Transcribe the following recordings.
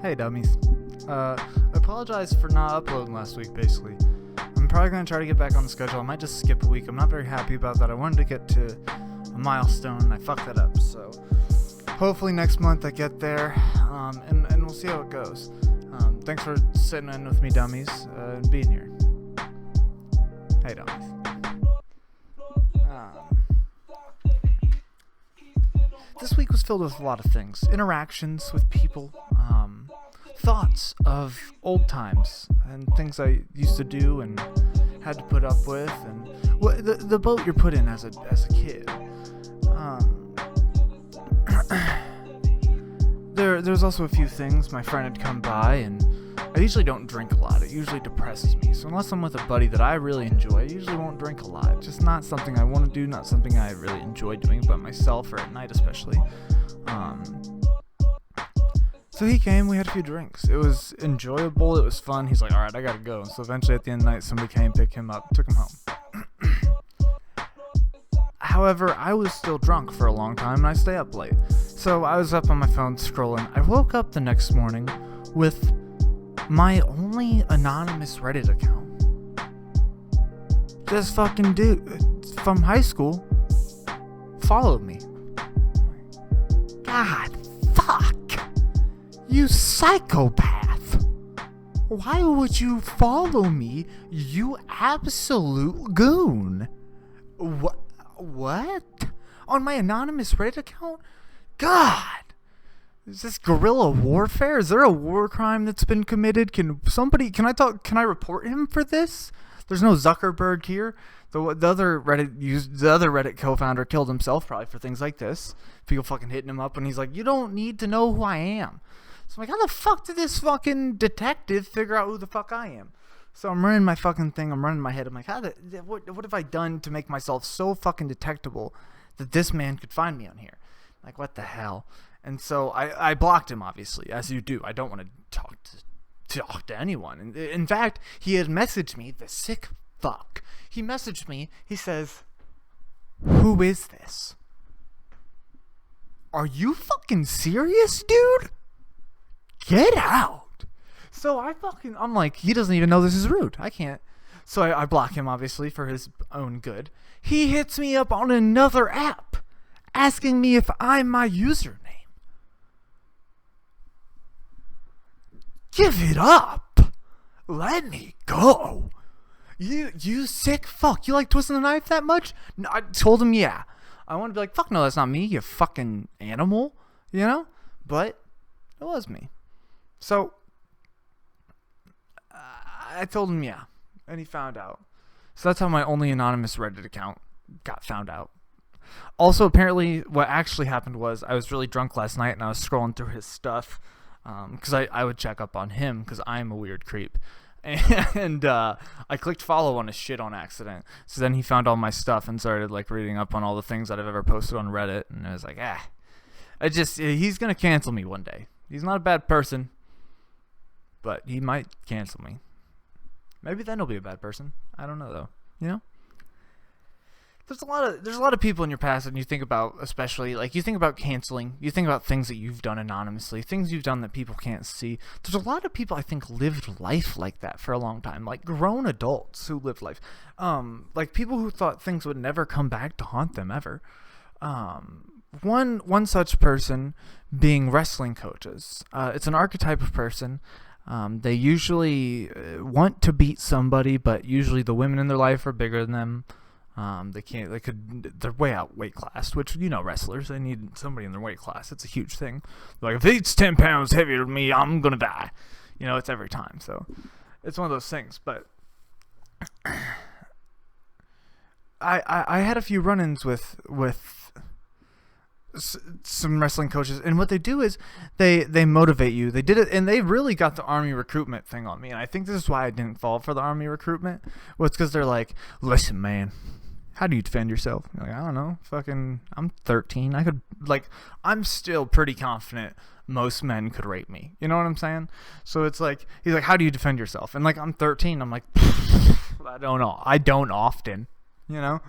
Hey dummies. I apologize for not uploading last week, basically. I'm probably going to try to get back on the schedule. I might just skip a week. I'm not very happy about that. I wanted to get to a milestone, and I fucked that up. So hopefully next month I get there, and we'll see how it goes. Thanks for sitting in with me, dummies, and being here. Hey, dummies. This week was filled with a lot of things. Interactions with people, thoughts of old times and things I used to do and had to put up with, and the boat you're put in as a kid. There's also a few things. My friend had come by, and I usually don't drink a lot. It usually depresses me. So unless I'm with a buddy that I really enjoy, I usually won't drink a lot. Just not something I want to do, not something I really enjoy doing by myself or at night especially. So he came, we had a few drinks. It was enjoyable, it was fun. He's like, alright, I gotta go. So eventually at the end of the night, somebody came, picked him up, took him home. However, I was still drunk for a long time, and I stay up late. So I was up on my phone scrolling. I woke up the next morning with my only anonymous Reddit account. This fucking dude from high school followed me. God, fuck. You psychopath. Why would you follow me, you absolute goon? What? On my anonymous Reddit account? God. Is this guerrilla warfare? Is there a war crime that's been committed? Can I report him for this? There's no Zuckerberg here. The other Reddit co-founder killed himself probably for things like this. People fucking hitting him up and he's like, you don't need to know who I am. So I'm like, how the fuck did this fucking detective figure out who the fuck I am? So I'm running my fucking thing. I'm running my head. I'm like, what have I done to make myself so fucking detectable that this man could find me on here? Like, what the hell? And so I blocked him, obviously, as you do. I don't want to talk to anyone. In fact, he had messaged me, the sick fuck. He messaged me. He says, who is this? Are you fucking serious, dude? Get out. So I'm like, he doesn't even know this is rude. I can't. So I block him, obviously, for his own good. He hits me up on another app, asking me if I'm my username. Give it up. Let me go. You sick fuck. You like twisting the knife that much? No, I told him, yeah. I want to be like, fuck no, that's not me, you fucking animal. You know? But it was me. So I told him, yeah. And he found out. So that's how my only anonymous Reddit account got found out. Also, apparently, what actually happened was I was really drunk last night and I was scrolling through his stuff. Because I would check up on him because I'm a weird creep. And I clicked follow on his shit on accident. So then he found all my stuff and started like reading up on all the things that I've ever posted on Reddit. And I was like, he's going to cancel me one day. He's not a bad person, but he might cancel me. Maybe then he'll be a bad person. I don't know though. You know? There's a lot of people in your past, and you think about, especially like you think about canceling, you think about things that you've done anonymously, things you've done that people can't see. There's a lot of people I think lived life like that for a long time, like grown adults who lived life, like people who thought things would never come back to haunt them ever. One such person being wrestling coaches. It's an archetype of person. They usually want to beat somebody, but usually the women in their life are bigger than them. They're way out weight class, which, you know, wrestlers, they need somebody in their weight class. It's a huge thing. Like, if he's 10 pounds heavier than me, I'm gonna die. You know, it's every time. So it's one of those things. But I had a few run-ins with some wrestling coaches, and what they do is they motivate you. They did it, and they really got the army recruitment thing on me, and I think this is why I didn't fall for the army recruitment. Well, it's because they're like, listen, man, how do you defend yourself? You're like, I don't know, fucking, I'm 13. I'm still pretty confident most men could rape me. You know what I'm saying? So it's like, he's like, how do you defend yourself? And like, I'm 13. I'm like, I don't know. I don't often, you know?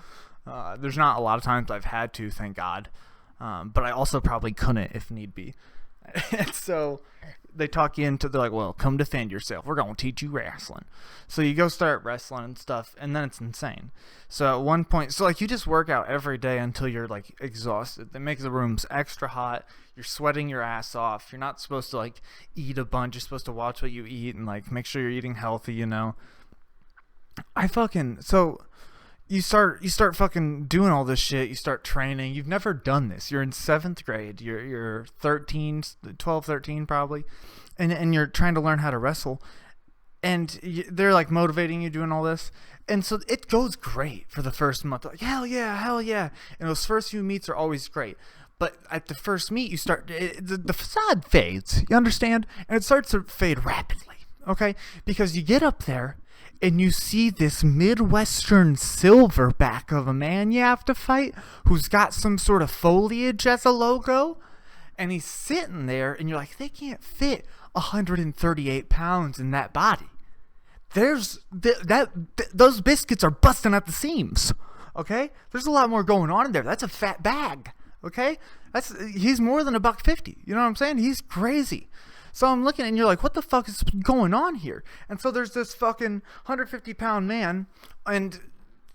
There's not a lot of times I've had to, thank God. But I also probably couldn't if need be. And so they talk you into, they're like, well, come defend yourself. We're going to teach you wrestling. So you go start wrestling and stuff, and then it's insane. So at one point, so like you just work out every day until you're like exhausted. They make the rooms extra hot. You're sweating your ass off. You're not supposed to like eat a bunch. You're supposed to watch what you eat and like make sure you're eating healthy, you know. So you start fucking doing all this shit. You start training. You've never done this. You're in 7th grade. You're 13, 12, 13 probably. And you're trying to learn how to wrestle. And they're like motivating you doing all this. And so it goes great for the first month. They're like, hell yeah. And those first few meets are always great. But at the first meet, the facade fades. You understand? And it starts to fade rapidly. Okay? Because you get up there and you see this Midwestern silverback of a man you have to fight who's got some sort of foliage as a logo. And he's sitting there and you're like, they can't fit 138 pounds in that body. Those biscuits are busting at the seams. Okay? There's a lot more going on in there. That's a fat bag. Okay? He's more than $150. You know what I'm saying? He's crazy. So I'm looking and you're like, what the fuck is going on here? And so there's this fucking 150-pound man and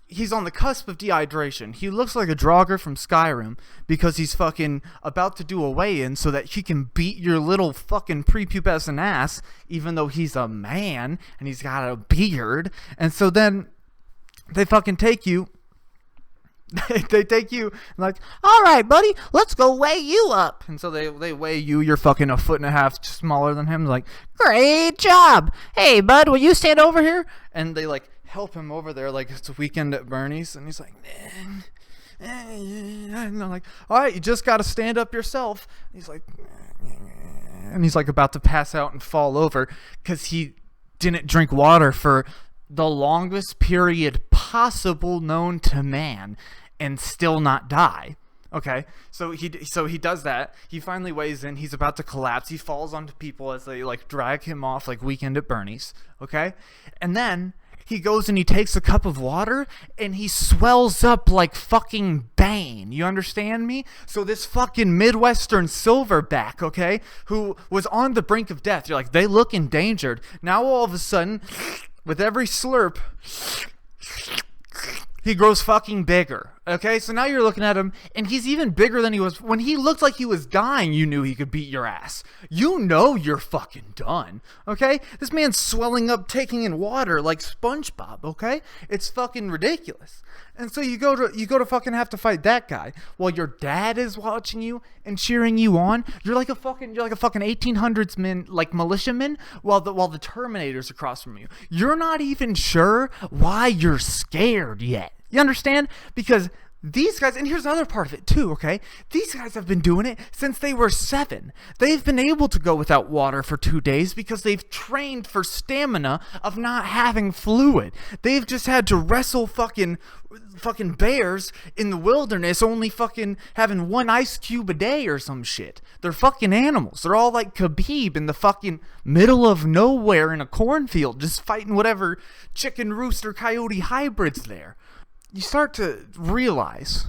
he's on the cusp of dehydration. He looks like a Draugr from Skyrim because he's fucking about to do a weigh-in so that he can beat your little fucking prepubescent ass, even though he's a man and he's got a beard. And so then they fucking take you. They take you like, all right, buddy, let's go weigh you up. And so they weigh you. You're fucking 1.5 feet smaller than him. Like, great job. Hey, bud, will you stand over here? And they like help him over there like it's a weekend at Bernie's. And he's like, and they're like, all right, you just got to stand up yourself. And he's like about to pass out and fall over because he didn't drink water for the longest period possible known to man and still not die. Okay, so he does that. He finally weighs in. He's about to collapse. He falls onto people as they like drag him off like Weekend at Bernie's. Okay, and then he goes and he takes a cup of water and he swells up like fucking Bane. You understand me? So this fucking Midwestern silverback, okay, who was on the brink of death. You're like, they look endangered. Now all of a sudden, with every slurp, he grows fucking bigger. Okay, so now you're looking at him, and he's even bigger than he was. When he looked like he was dying, you knew he could beat your ass. You know you're fucking done. Okay? This man's swelling up, taking in water like SpongeBob, okay? It's fucking ridiculous. And so you go to fucking have to fight that guy while your dad is watching you and cheering you on. You're like a fucking 1800s man, like militiaman, while the Terminator's across from you. You're not even sure why you're scared yet. You understand? Because these guys, and here's another part of it too, okay? These guys have been doing it since they were 7. They've been able to go without water for 2 days because they've trained for stamina of not having fluid. They've just had to wrestle fucking bears in the wilderness, only fucking having 1 ice cube a day or some shit. They're fucking animals. They're all like Khabib in the fucking middle of nowhere in a cornfield, just fighting whatever chicken rooster coyote hybrids there. You start to realize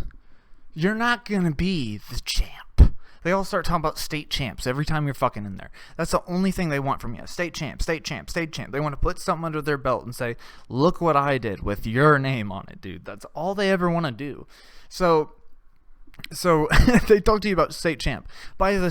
you're not going to be the champ. They all start talking about state champs every time you're fucking in there. That's the only thing they want from you. State champ, state champ, state champ. They want to put something under their belt and say, look what I did with your name on it, dude. That's all they ever want to do. So they talk to you about state champ. By the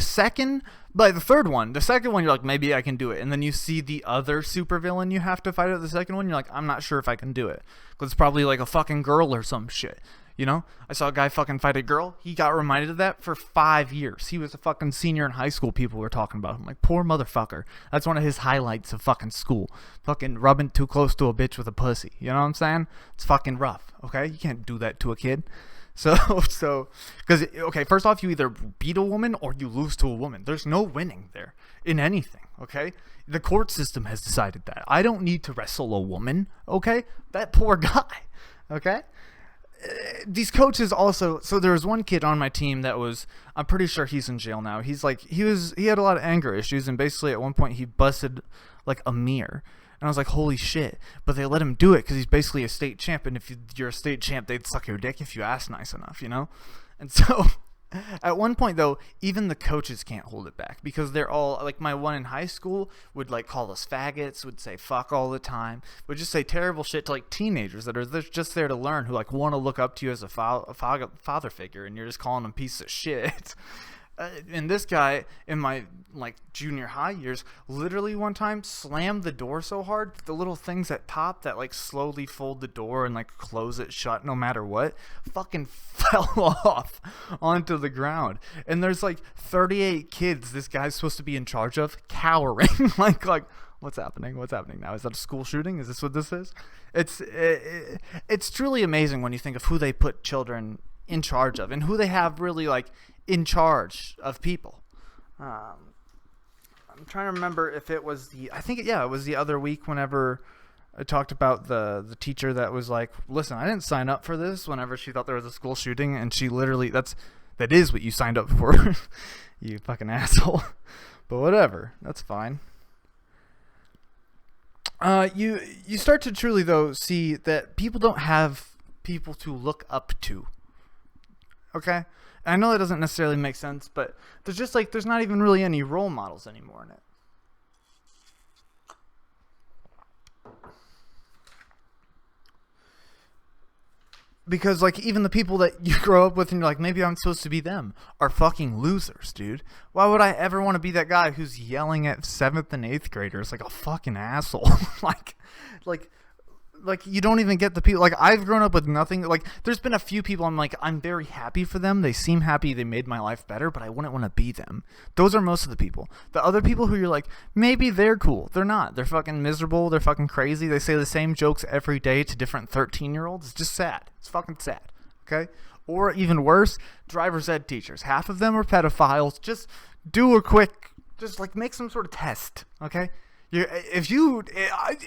third one, you're like, maybe I can do it. And then you see the other supervillain you have to fight at the second one. You're like, I'm not sure if I can do it. Because it's probably like a fucking girl or some shit. You know? I saw a guy fucking fight a girl. He got reminded of that for 5 years. He was a fucking senior in high school. People were talking about him. Like, poor motherfucker. That's one of his highlights of fucking school. Fucking rubbing too close to a bitch with a pussy. You know what I'm saying? It's fucking rough. Okay? You can't do that to a kid. So, because, okay, first off, you either beat a woman or you lose to a woman. There's no winning there in anything, okay? The court system has decided that. I don't need to wrestle a woman, okay? That poor guy, okay? These coaches also, so there was one kid on my team that was, I'm pretty sure he's in jail now. He had a lot of anger issues, and basically at one point he busted like a mirror. And I was like, holy shit. But they let him do it because he's basically a state champ. And if you're a state champ, they'd suck your dick if you ask nice enough, you know? And so At one point, though, even the coaches can't hold it back because they're all like my one in high school would like call us faggots, would say fuck all the time, would just say terrible shit to like teenagers that are just there to learn who like want to look up to you as a father figure, and you're just calling them piece of shit. And this guy in my like junior high years literally one time slammed the door so hard the little things at top that like slowly fold the door and like close it shut no matter what fucking fell off onto the ground, and there's like 38 kids this guy's supposed to be in charge of cowering like what's happening now? Is that a school shooting? Is this what this is? It's truly amazing when you think of who they put children in charge of and who they have really like in charge of people. I'm trying to remember if it was it was the other week whenever I talked about the teacher that was like, listen, I didn't sign up for this, whenever she thought there was a school shooting, and she literally that is what you signed up for. You fucking asshole. But whatever, that's fine. You start to truly though see that people don't have people to look up to. Okay? I know that doesn't necessarily make sense, but there's not even really any role models anymore in it. Because like even the people that you grow up with and you're like, maybe I'm supposed to be them, are fucking losers, dude. Why would I ever want to be that guy who's yelling at 7th and 8th graders like a fucking asshole? Like you don't even get the people. Like I've grown up with nothing. Like there's been a few people I'm very happy for them. They seem happy. They made my life better, but I wouldn't want to be them. Those are most of the people. The other people who you're like, maybe they're cool. They're not. They're fucking miserable. They're fucking crazy. They say the same jokes every day to different 13-year-olds. It's just sad. It's fucking sad. Okay? Or even worse, driver's ed teachers. Half of them are pedophiles. Just like make some sort of test. Okay? If you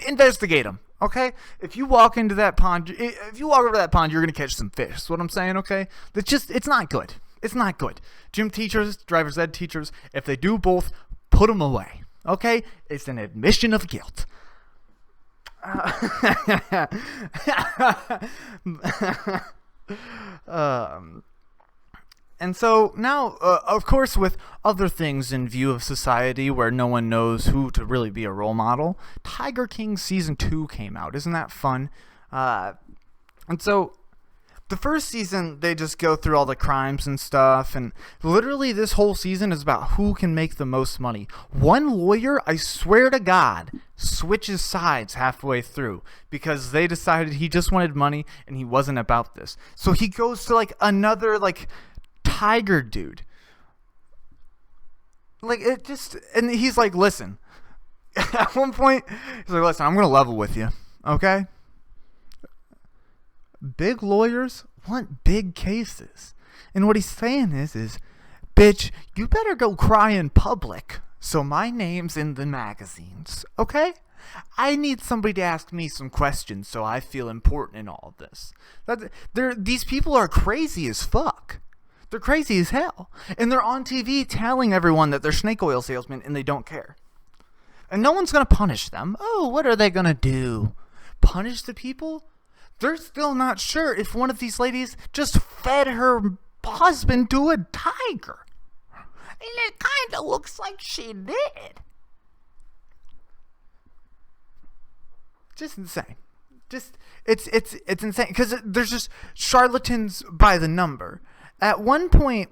investigate them. Okay, if you walk into that pond, if you walk over that pond, you're gonna catch some fish. That's what I'm saying. Okay, it's not good. It's not good. Gym teachers, driver's ed teachers, if they do both, put them away. Okay, it's an admission of guilt. And so now, of course, with other things in view of society where no one knows who to really be a role model, Tiger King Season 2 came out. Isn't that fun? And so the first season, they just go through all the crimes and stuff, and literally this whole season is about who can make the most money. One lawyer, I swear to God, switches sides halfway through because they decided he just wanted money and he wasn't about this. So he goes to like another like tiger dude, like it just, and he's like, listen, at one point he's like, listen, I'm gonna level with you, okay? Big lawyers want big cases, and what he's saying is bitch, you better go cry in public so my name's in the magazines, okay? I need somebody to ask me some questions so I feel important in all of this. These people are crazy as fuck. They're crazy as hell. And they're on TV telling everyone that they're snake oil salesmen and they don't care. And no one's going to punish them. Oh, what are they going to do? Punish the people? They're still not sure if one of these ladies just fed her husband to a tiger. And it kind of looks like she did. Just insane. It's insane because there's just charlatans by the number. At one point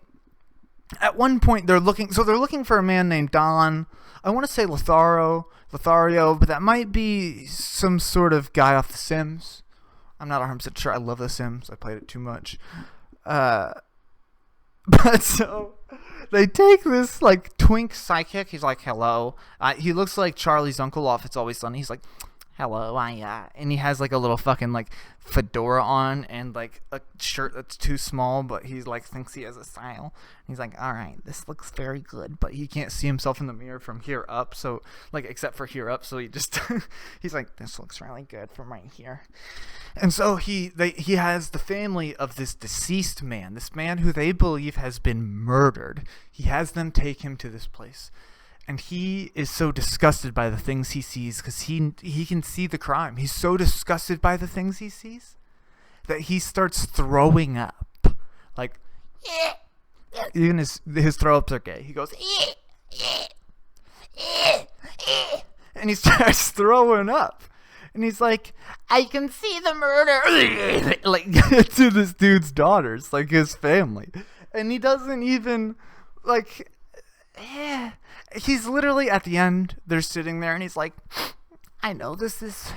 they're looking for a man named Don. I want to say Lothario, but that might be some sort of guy off The Sims. I'm not 100% sure. I love The Sims. I played it too much. But so they take this like twink psychic. He's like, hello. He looks like Charlie's uncle off It's Always Sunny. He's like, hello, and he has like a little fucking like fedora on and like a shirt that's too small, but he's like thinks he has a style. He's like, all right, this looks very good, but he can't see himself in the mirror from here up, so like except for here up, so he just he's like, this looks really good from right here. And so he has the family of this deceased man, this man who they believe has been murdered. He has them take him to this place. And he is so disgusted by the things he sees because he can see the crime. He's so disgusted by the things he sees that he starts throwing up. Like, yeah. even his throw-ups are gay. He goes, and he starts throwing up. And he's like, I can see the murder, like, to this dude's daughters, like, his family. And he doesn't even, like, he's literally at the end, they're sitting there, and he's like, I know this is,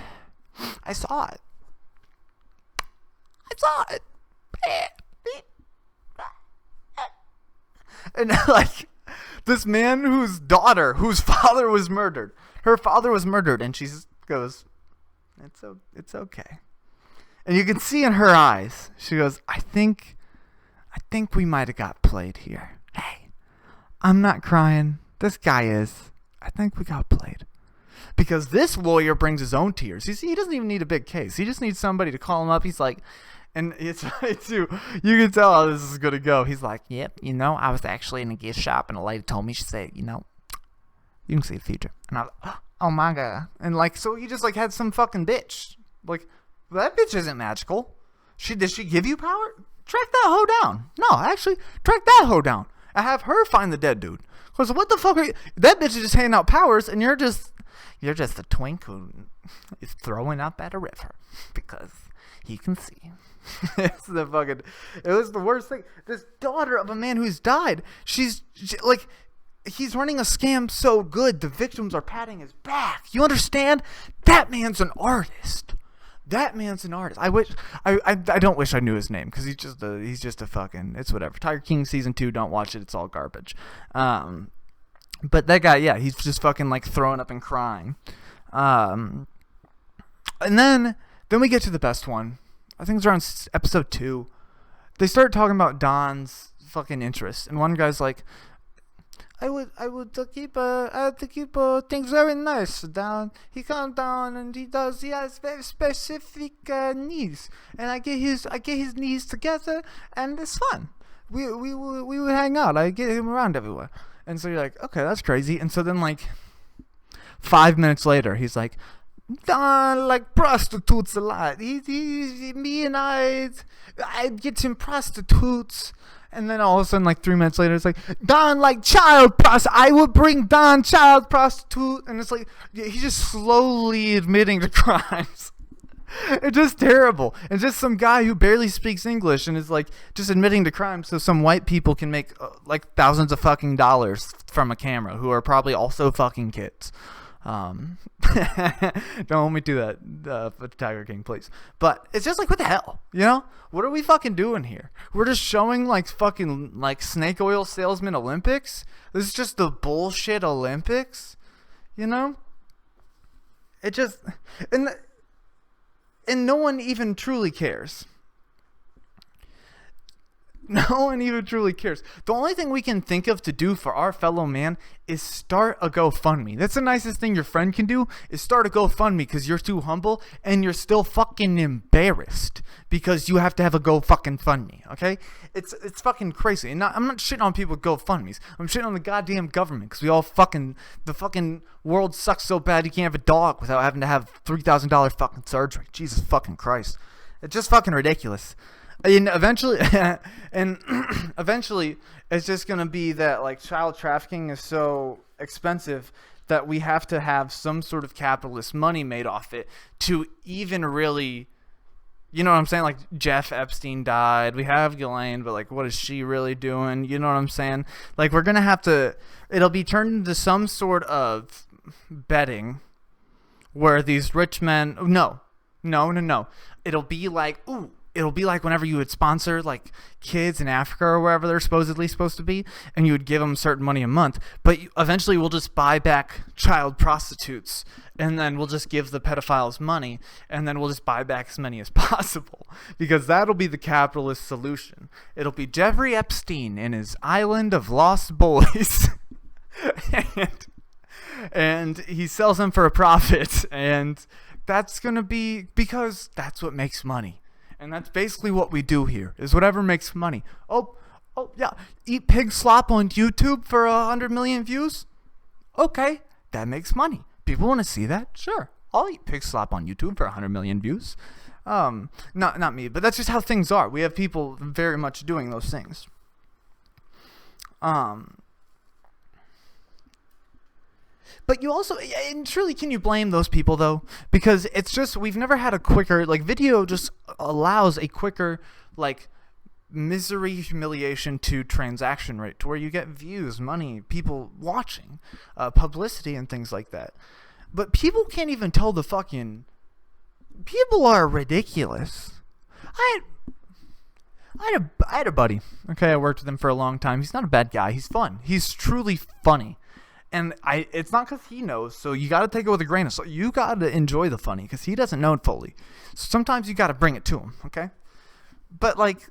I saw it. And, like, this man whose father was murdered, her father was murdered, and she goes, it's okay. And you can see in her eyes, she goes, I think we might have got played here. Hey, I'm not crying. This guy is. I think we got played. Because this lawyer brings his own tears. He doesn't even need a big case. He just needs somebody to call him up. He's like, and it's right too. You can tell how this is going to go. He's like, yep, I was actually in a gift shop, and a lady told me, she said, you can see the future. And I was like, oh my God. And like, so he just like had some fucking bitch. Like, that bitch isn't magical. Did she give you power? Track that hoe down. No, actually, track that hoe down. I have her find the dead dude. Because what the fuck are you? That bitch is just handing out powers, and you're just a twink who is throwing up at a river because he can see. It was the worst thing. This daughter of a man who's died, she's like, he's running a scam so good, the victims are patting his back. You understand? That man's an artist. I don't wish I knew his name, because he's just a fucking, it's whatever. Tiger King season 2, don't watch it. It's all garbage. But that guy, yeah, he's just fucking like throwing up and crying. And then we get to the best one. I think it's around episode 2. They start talking about Don's fucking interests, and one guy's like, I would keep things very nice down. He comes down and he has very specific needs, and I get his needs together, and it's fun. We would hang out. I get him around everywhere, and so you're like, okay, that's crazy. And so then like 5 minutes later, he's like, Don like prostitutes a lot. Me and I get him prostitutes. And then all of a sudden, like 3 minutes later, it's like, Don like child prostitute. I would bring Don child prostitute. And it's like, he's just slowly admitting to crimes. It's just terrible. And just some guy who barely speaks English and is like just admitting to crimes so some white people can make like thousands of fucking dollars from a camera, who are probably also fucking kids. Don't let me do that for Tiger King, please. But it's just like, what the hell, what are we fucking doing here? We're just showing like fucking like snake oil salesman Olympics. This is just the bullshit Olympics, it just, and no one even truly cares. No one even truly cares. The only thing we can think of to do for our fellow man is start a GoFundMe. That's the nicest thing your friend can do, is start a GoFundMe, because you're too humble and you're still fucking embarrassed because you have to have a GoFundMe, okay? It's fucking crazy. And I'm not shitting on people with GoFundMes. I'm shitting on the goddamn government, because the fucking world sucks so bad you can't have a dog without having to have $3,000 fucking surgery. Jesus fucking Christ. It's just fucking ridiculous. And eventually, it's just going to be that like child trafficking is so expensive that we have to have some sort of capitalist money made off it to even really, you know what I'm saying? Like Jeff Epstein died. We have Ghislaine, but like, what is she really doing? You know what I'm saying? Like, we're going to have to, it'll be turned into some sort of betting where these rich men, no. It'll be like, it'll be like whenever you would sponsor like kids in Africa or wherever they're supposedly supposed to be, and you would give them certain money a month, but eventually we'll just buy back child prostitutes, and then we'll just give the pedophiles money, and then we'll just buy back as many as possible, because that'll be the capitalist solution. It'll be Jeffrey Epstein in his island of lost boys. and he sells them for a profit, and that's gonna be, because that's what makes money. And that's basically what we do here, is whatever makes money. Oh, yeah. Eat pig slop on YouTube for 100 million views? Okay, that makes money. People want to see that? Sure. I'll eat pig slop on YouTube for 100 million views. Not me, but that's just how things are. We have people very much doing those things. Um, but you also, and truly, can you blame those people though? Because it's just, we've never had a quicker, like, video just allows a quicker, like, misery, humiliation to transaction rate, to where you get views, money, people watching, publicity, and things like that. But people can't even tell the fucking, people are ridiculous. I had a buddy. Okay, I worked with him for a long time. He's not a bad guy. He's fun. He's truly funny. And it's not because he knows, so you got to take it with a grain of salt. You got to enjoy the funny because he doesn't know it fully. So sometimes you got to bring it to him, okay? But, like,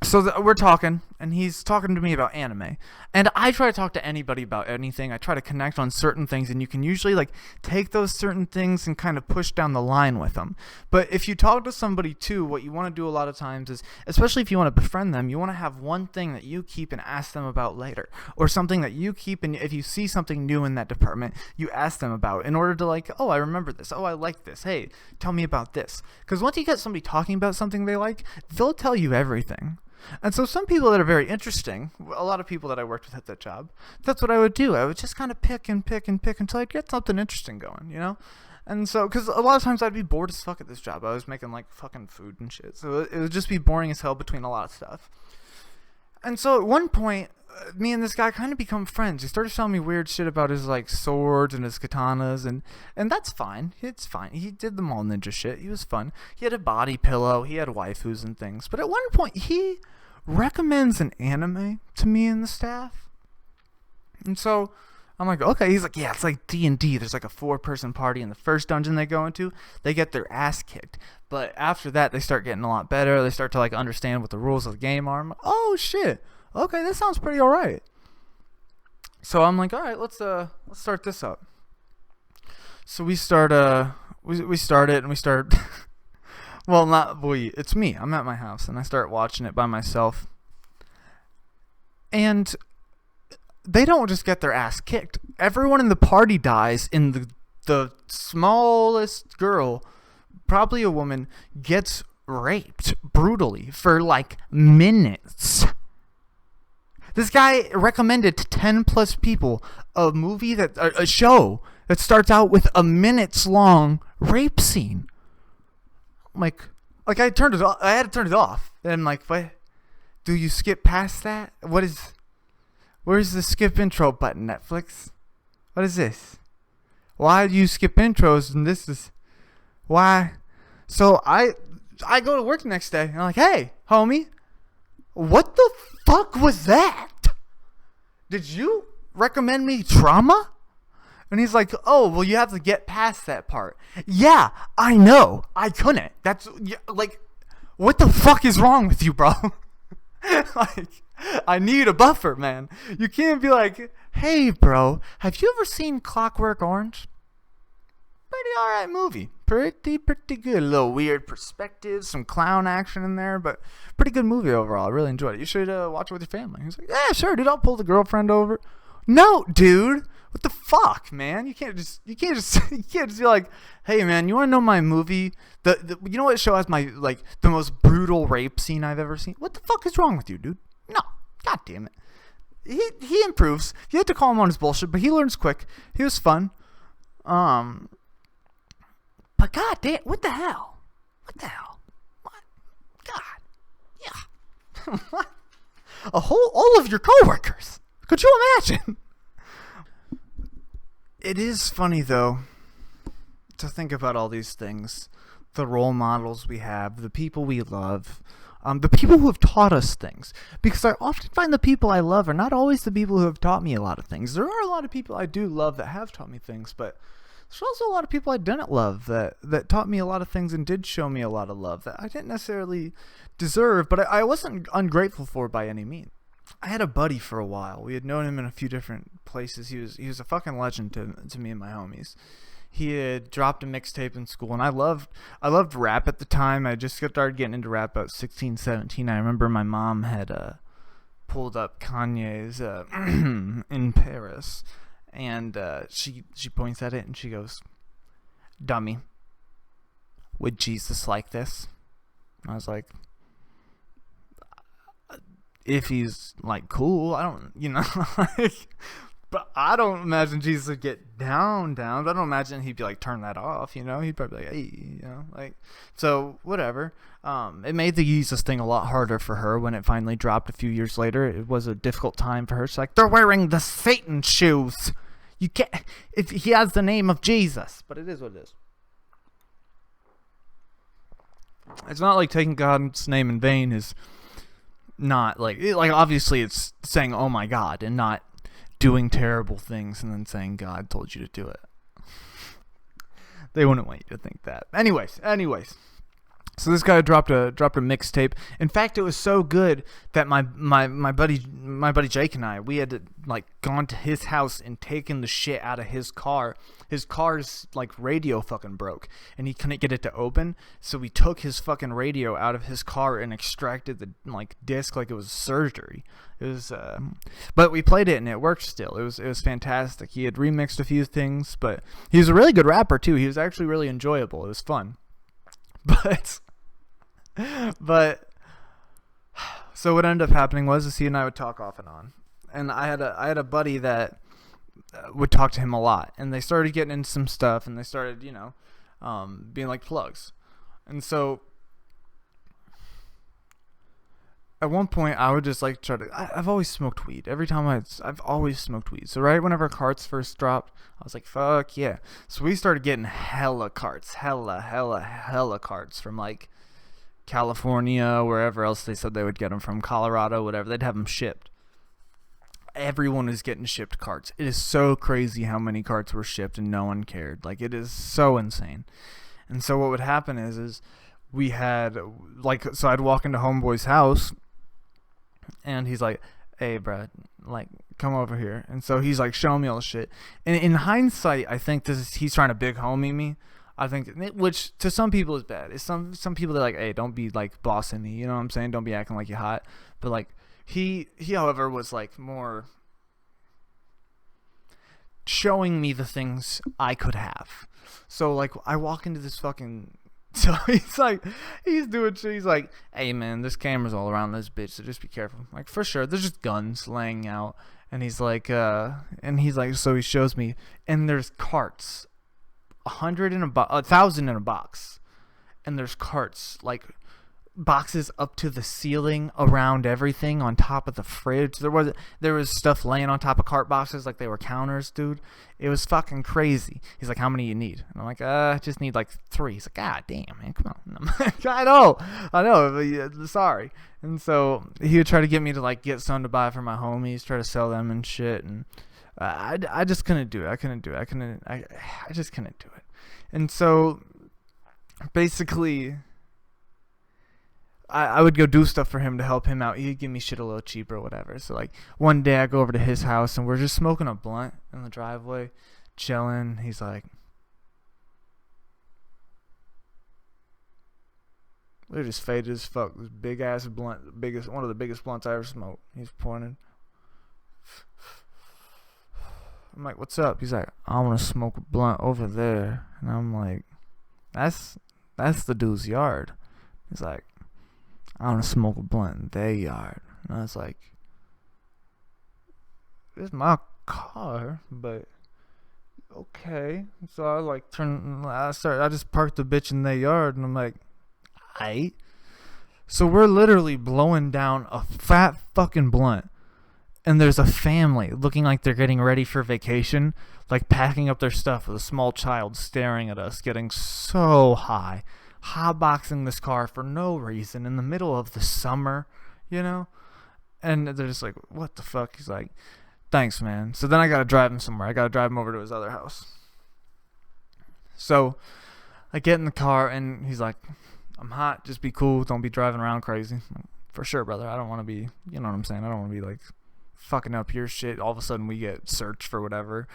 so we're talking, and he's talking to me about anime. And I try to talk to anybody about anything. I try to connect on certain things, and you can usually, like, take those certain things and kind of push down the line with them. But if you talk to somebody, too, what you want to do a lot of times is, especially if you want to befriend them, you want to have one thing that you keep and ask them about later. Or something that you keep, and if you see something new in that department, you ask them about in order to, like, oh, I remember this. Oh, I like this. Hey, tell me about this. Because once you get somebody talking about something they like, they'll tell you everything. And so some people that are very interesting, a lot of people that I worked with at that job, that's what I would do. I would just kind of pick and pick and pick until I'd get something interesting going, you know? And so, because a lot of times I'd be bored as fuck at this job. I was making, like, fucking food and shit. So it would just be boring as hell between a lot of stuff. And so at one point, me and this guy kind of become friends. He started telling me weird shit about his, like, swords and his katanas, and that's fine. It's fine. He did them all ninja shit. He was fun. He had a body pillow. He had waifus and things. But at one point, he recommends an anime to me and the staff. And so I'm like, okay. He's like, yeah, it's like D&D. There's like a 4-person party in the first dungeon they go into. They get their ass kicked. But after that, they start getting a lot better. They start to, like, understand what the rules of the game are. I'm like, oh, shit. Okay, this sounds pretty all right. So I'm like, all right, let's start this up. So we start we start it, and we start well, not we, it's me. I'm at my house and I start watching it by myself. And they don't just get their ass kicked. Everyone in the party dies, and the smallest girl, probably a woman, gets raped brutally for, like, minutes. This guy recommended to 10 plus people a show that starts out with a minutes long rape scene. Like I had to turn it off. And I'm like, what? Do you skip past that? Where's the skip intro button, Netflix? What is this? Why do you skip intros? And this is why. So I go to work the next day, and I'm like, hey, homie, what the fuck was that? Did you recommend me trauma? And he's like, oh, well, you have to get past that part. Yeah, I know. I couldn't. That's, like, what the fuck is wrong with you, bro? Like, I need a buffer, man. You can't be like, hey, bro, have you ever seen Clockwork Orange? Pretty alright movie. Pretty good. A little weird perspective, some clown action in there, but pretty good movie overall. I really enjoyed it. You should watch it with your family. He's like, yeah, sure, dude. I'll pull the girlfriend over. No, dude. What the fuck, man? You can't just be like, hey, man, you want to know my movie? You know what show has my, like, the most brutal rape scene I've ever seen? What the fuck is wrong with you, dude? No. God damn it. He improves. You have to call him on his bullshit, but he learns quick. He was fun. But god damn, what the hell? What? God. Yeah. What? All of your coworkers. Could you imagine? It is funny, though, to think about all these things. The role models we have, the people we love, the people who have taught us things. Because I often find the people I love are not always the people who have taught me a lot of things. There are a lot of people I do love that have taught me things, but there's also a lot of people I didn't love that taught me a lot of things and did show me a lot of love that I didn't necessarily deserve, but I wasn't ungrateful for by any means. I had a buddy for a while. We had known him in a few different places. He was a fucking legend to me and my homies. He had dropped a mixtape in school, and I loved rap at the time. I just started getting into rap about 16, 17. I remember my mom had pulled up Kanye's In Paris, and she points at it and she goes, "Dummy, would Jesus like this?" And I was like, if he's like cool. I don't, like, but I don't imagine Jesus would get down. But I don't imagine he'd be like, turn that off. He'd probably be like, hey, like, so whatever. It made the Jesus thing a lot harder for her when it finally dropped a few years later. It was a difficult time for her. She's like, they're wearing the Satan shoes. You can't. He has the name of Jesus, but it is what it is. It's not like taking God's name in vain is not like obviously it's saying oh my God and not doing terrible things and then saying God told you to do it. They wouldn't want you to think that. Anyways. So this guy dropped a mixtape. In fact, it was so good that my buddy Jake and I, we had to, like, gone to his house and taken the shit out of his car. His car's like radio fucking broke and he couldn't get it to open, so we took his fucking radio out of his car and extracted the like disc like it was surgery. It was but we played it and it worked still. It was fantastic. He had remixed a few things, but he was a really good rapper too. He was actually really enjoyable. It was fun. But so what ended up happening was he and I would talk off and on, and I had a buddy that would talk to him a lot, and they started getting into some stuff, and they started being like plugs. And so at one point I would just like try to, I've always smoked weed. Every time I've always smoked weed. So right whenever carts first dropped, I was like, fuck yeah. So we started getting hella carts from like California, wherever else they said they would get them from, Colorado, whatever. They'd have them shipped. Everyone is getting shipped carts. It is so crazy how many carts were shipped and no one cared. Like, it is so insane. And so what would happen is we had, like, so I'd walk into homeboy's house and he's like, hey, bro, like, come over here. And so he's like showing me all the shit. And in hindsight, I think he's trying to big homie me. I think, which to some people is bad. It's some people, they're like, hey, don't be like bossing me. You know what I'm saying? Don't be acting like you're hot. But like, he however was like more showing me the things I could have. So like I walk into this fucking, so he's doing shit. He's like, hey man, there's cameras all around this bitch, so just be careful. I'm like, for sure, there's just guns laying out. And he's like so he shows me, and there's carts, 1,000 in a box, and there's carts, like boxes up to the ceiling around everything, on top of the fridge. There was stuff laying on top of cart boxes like they were counters, dude. It was fucking crazy. He's like, how many you need? And I'm like, I just need like 3. He's like, God damn, man, come on. And I'm like, I know, but sorry. And so he would try to get me to like get some to buy for my homies, try to sell them and shit, and I just couldn't do it. I just couldn't do it. And so basically I would go do stuff for him to help him out. He'd give me shit a little cheaper or whatever. So like one day I go over to his house and we're just smoking a blunt in the driveway, chilling. He's like, they're just faded as fuck. This big ass blunt, one of the biggest blunts I ever smoked. He's pointing. I'm like, what's up? He's like, I want to smoke a blunt over there. And I'm like, that's the dude's yard. He's like, I want to smoke a blunt in their yard. And I was like, it's my car, but okay. So I like I just parked the bitch in their yard, and I'm like, aight. So we're literally blowing down a fat fucking blunt, and there's a family looking like they're getting ready for vacation, like packing up their stuff with a small child staring at us, getting so high, hotboxing this car for no reason in the middle of the summer, and they're just like, what the fuck? He's like, thanks, man. So then I gotta drive him somewhere. I gotta drive him over to his other house. So I get in the car and he's like, I'm hot, just be cool, don't be driving around crazy. Like, for sure, brother. I don't want to be, you know what I'm saying, I don't want to be like fucking up your shit. All of a sudden we get searched for whatever,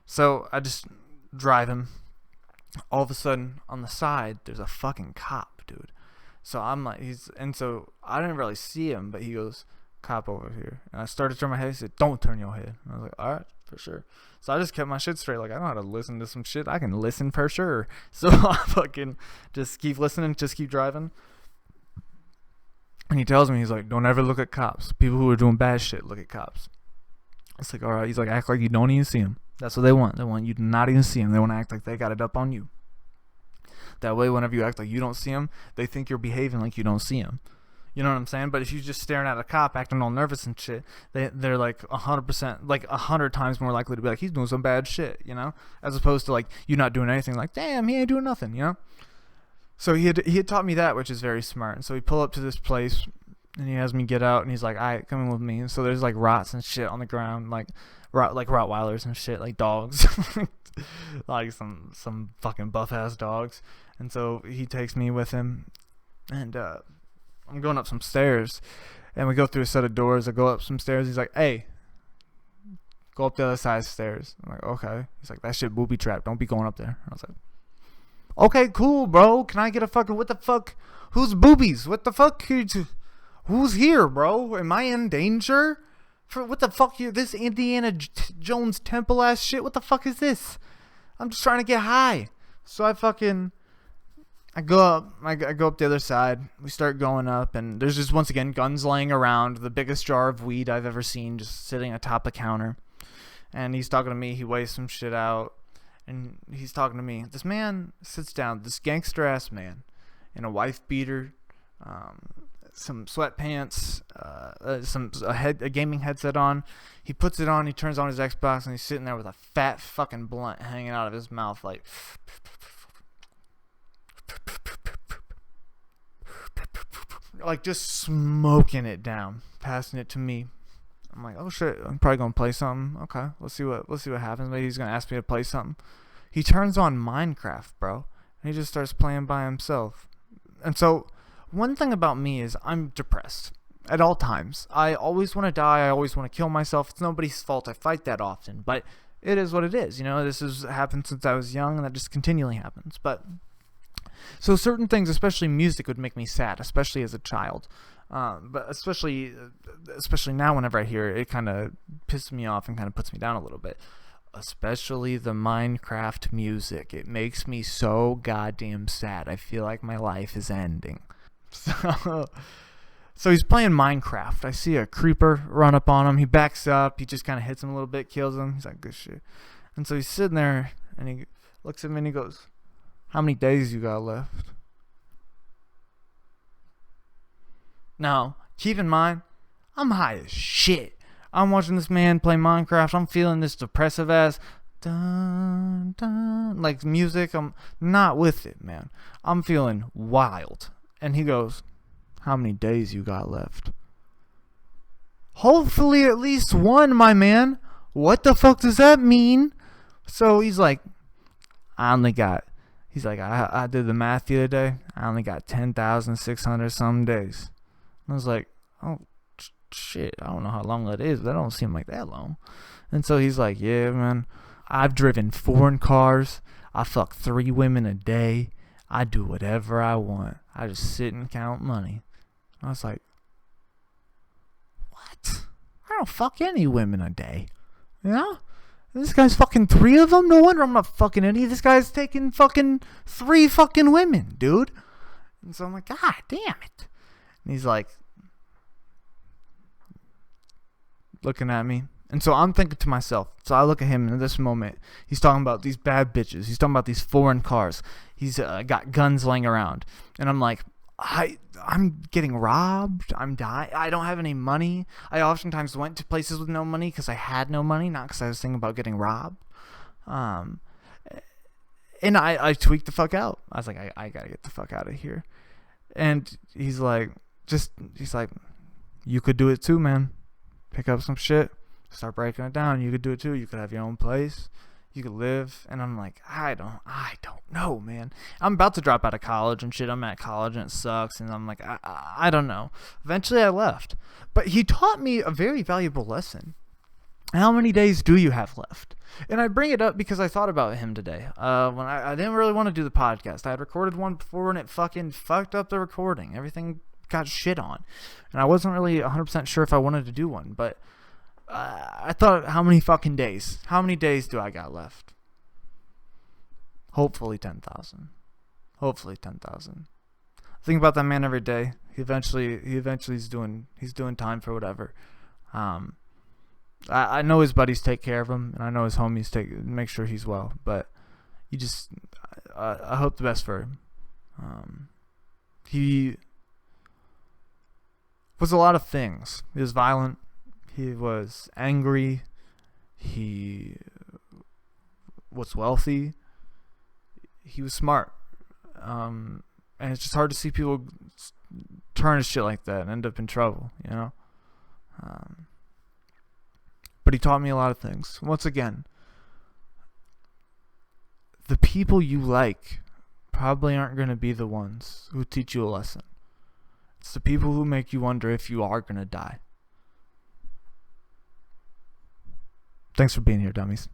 So I just drive him. All of a sudden on the side there's a fucking cop, dude. So I'm like, so I didn't really see him, but he goes, cop over here. And I started to turn my head. He said, don't turn your head. And I was like, alright, for sure. So I just kept my shit straight. Like, I know how to listen to some shit. I can listen for sure. So I fucking just keep listening, just keep driving. And he tells me, he's like, don't ever look at cops. People who are doing bad shit look at cops. It's like, all right. He's like, act like you don't even see them. That's what they want. They want you to not even see them. They want to act like they got it up on you. That way, whenever you act like you don't see them, they think you're behaving like you don't see them. You know what I'm saying? But if you're just staring at a cop acting all nervous and shit, they're like 100%, like 100 times more likely to be like, he's doing some bad shit, you know? As opposed to like you not doing anything, like, damn, he ain't doing nothing, you know? So he had taught me that, which is very smart. And so we pull up to this place, and he has me get out, and he's like, all right, come in with me. And so there's like rots and shit on the ground, like Rottweilers and shit, like dogs, like some fucking buff ass dogs. And so he takes me with him, and I'm going up some stairs, and we go through a set of doors. I go up some stairs. He's like, hey, go up the other side of the stairs. I'm like, okay. He's like, that shit booby trap. Don't be going up there. I was like, okay, cool, bro. Can I get a fucking, what the fuck? Who's boobies? What the fuck? Who's here, bro? Am I in danger? For what the fuck? This Indiana Jones temple ass shit? What the fuck is this? I'm just trying to get high. So I go up the other side. We start going up, and there's just once again guns laying around. The biggest jar of weed I've ever seen, just sitting atop the counter. And he's talking to me. He weighs some shit out, and he's talking to me. This man sits down. This gangster ass man, in a wife beater, some sweatpants, a gaming headset on. He puts it on. He turns on his Xbox, and he's sitting there with a fat fucking blunt hanging out of his mouth, like. Like just smoking it down, passing it to me. I'm like, oh shit, I'm probably gonna play something. Okay, let's see what happens. Maybe he's gonna ask me to play something. He turns on Minecraft, bro, and he just starts playing by himself. And so, one thing about me is I'm depressed at all times. I always want to die. I always want to kill myself. It's nobody's fault. I fight that often, but it is what it is. You know, this has happened since I was young, and that just continually happens. But so certain things, especially music, would make me sad, especially as a child. But especially now, whenever I hear it, it kind of pisses me off and kind of puts me down a little bit. Especially the Minecraft music. It makes me so goddamn sad. I feel like my life is ending. So he's playing Minecraft. I see a creeper run up on him. He backs up. He just kind of hits him a little bit, kills him. He's like, good shit. And so he's sitting there, and he looks at me, and he goes, how many days you got left? Now, keep in mind, I'm high as shit. I'm watching this man play Minecraft. I'm feeling this depressive ass dun, dun, like music. I'm not with it, man. I'm feeling wild. And he goes, how many days you got left? Hopefully at least one, my man. What the fuck does that mean? So he's like, he's like, I did the math the other day. I only got 10,600 some days. I was like, oh, shit. I don't know how long that is, but that don't seem like that long. And so he's like, yeah, man. I've driven foreign cars. I fuck 3 women a day. I do whatever I want. I just sit and count money. I was like, what? I don't fuck any women a day. You know? This guy's fucking 3 of them? No wonder I'm not fucking any. This guy's taking fucking 3 fucking women, dude. And so I'm like, God damn it. And he's like, looking at me. And so I'm thinking to myself. So I look at him in this moment. He's talking about these bad bitches. He's talking about these foreign cars. He's got guns laying around. And I'm like, I'm getting robbed. I'm dying. I don't have any money. I oftentimes went to places with no money because I had no money, not because I was thinking about getting robbed. And I tweaked the fuck out. I was like, I gotta get the fuck out of here. And he's like, you could do it too, man. Pick up some shit, start breaking it down. You could do it too. You could have your own place. You could live. And I'm like, I don't know, man. I'm about to drop out of college and shit. I'm at college and it sucks. And I'm like, I don't know. Eventually I left. But he taught me a very valuable lesson. How many days do you have left? And I bring it up because I thought about him today. When I didn't really want to do the podcast. I had recorded one before and it fucking fucked up the recording. Everything got shit on. And I wasn't really 100% sure if I wanted to do one. But I thought, how many fucking days? How many days do I got left? Hopefully 10,000. Hopefully 10,000. think about that man every day. He eventually is doing time for whatever. I know his buddies take care of him, and I know his homies make sure he's well. But I hope the best for him. He was a lot of things. He was violent. He was angry. He was wealthy. He was smart. And it's just hard to see people turn to shit like that and end up in trouble, you know? But he taught me a lot of things. Once again, the people you like probably aren't going to be the ones who teach you a lesson. It's the people who make you wonder if you are going to die. Thanks for being here, dummies.